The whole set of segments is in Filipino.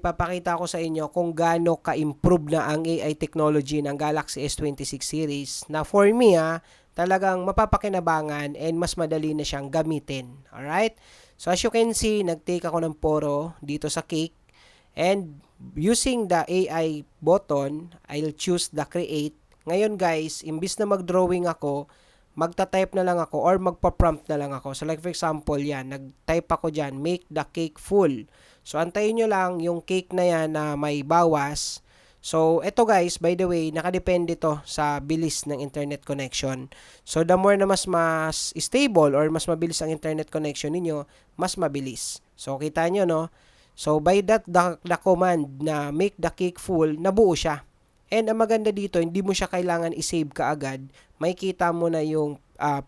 Papakita ko sa inyo kung gaano ka-improve na ang AI technology ng Galaxy S26 series na for me talagang mapapakinabangan and mas madali na siyang gamitin. Alright? So as you can see, nag-take ako ng photo dito sa cake and using the AI button, I'll choose the create. Ngayon guys, imbis na mag-drawing ako, magta-type na lang ako or magpa-prompt na lang ako. So like for example, yan, nag-type ako dyan, make the cake full. So antayin nyo lang yung cake na yan na may bawas. So ito guys, by the way, nakadepende to sa bilis ng internet connection. So the more na mas stable or mas mabilis ang internet connection ninyo, mas mabilis. So kita nyo no? So by that the command na make the cake full, nabuo siya. And ang maganda dito, hindi mo siya kailangan i-save kaagad. Makikita mo na yung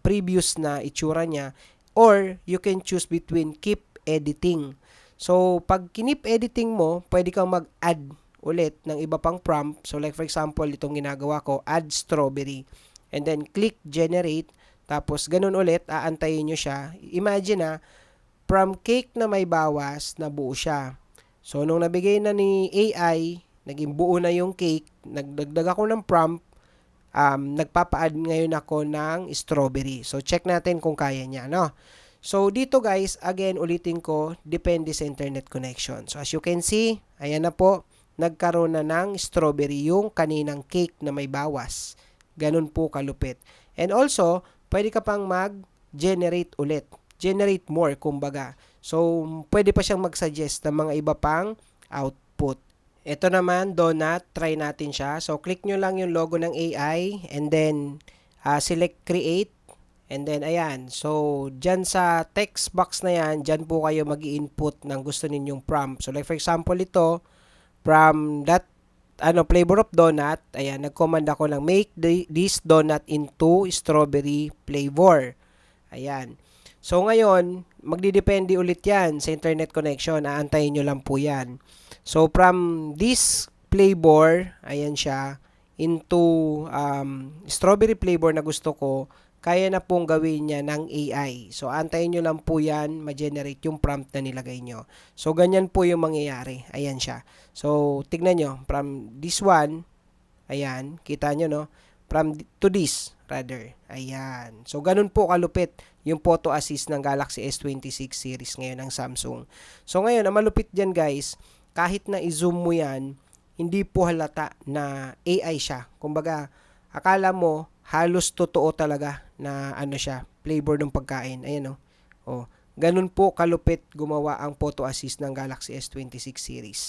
previous na itsura niya or you can choose between keep editing. So, pag kinip editing mo, pwede kang mag-add ulit ng iba pang prompt. So, like for example, itong ginagawa ko, add strawberry. And then, click generate. Tapos, ganun ulit, aantayin nyo siya. Imagine from cake na may bawas, nabuo siya. So, nung nabigay na ni AI, naging buo na yung cake, nagdagdag ako ng prompt, nagpapa-add ngayon ako ng strawberry. So, check natin kung kaya niya, no? So, dito guys, again, ulitin ko, depende sa internet connection. So, as you can see, ayan na po, nagkaroon na ng strawberry yung kaninang cake na may bawas. Ganun po kalupit. And also, pwede ka pang mag-generate ulit. Generate more, kumbaga. So, pwede pa siyang mag-suggest ng mga iba pang output. Ito naman, donut, try natin siya. So, click nyo lang yung logo ng AI and then select create. And then, ayan. So, dyan sa text box na yan, dyan po kayo mag-i-input ng gusto ninyong prompt. So, like for example, ito, from that, flavor of donut, ayan, nag-command ako ng make this donut into strawberry flavor. Ayan. So, ngayon, magdidepende ulit yan sa internet connection. Aantayin nyo lang po yan. So, from this flavor, ayan siya, into strawberry flavor na gusto ko, kaya na pong gawin niya ng AI. So, antayin nyo lang po yan, ma-generate yung prompt na nilagay nyo. So, ganyan po yung mangyayari. Ayan siya. So, tignan nyo, from this one, ayan, kita nyo, no? From to this, rather. Ayan. So, ganun po kalupit yung photo assist ng Galaxy S26 series ngayon ng Samsung. So, ngayon, ang malupit dyan, guys, kahit na i-zoom mo yan, hindi po halata na AI siya. Kumbaga, akala mo, halos totoo talaga na siya, flavor ng pagkain. Ayan o. Oh. Ganun po kalupit gumawa ang photo assist ng Galaxy S26 series.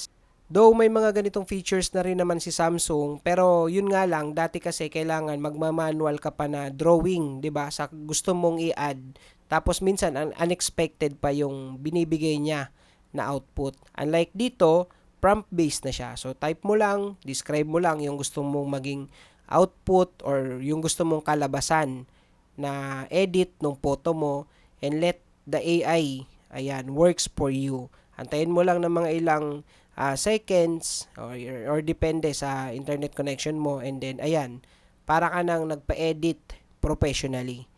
Though may mga ganitong features na rin naman si Samsung, pero yun nga lang, dati kasi kailangan magmamanual ka pa na drawing, 'di ba? Sa gusto mong i-add. Tapos minsan unexpected pa yung binibigay niya na output. Unlike dito, prompt-based na siya. So type mo lang, describe mo lang yung gusto mong maging output or yung gusto mong kalabasan na edit ng photo mo and let the AI works for you. Antayin mo lang ng mga ilang seconds or depende sa internet connection mo and then ayan, para ka nang nagpa-edit professionally.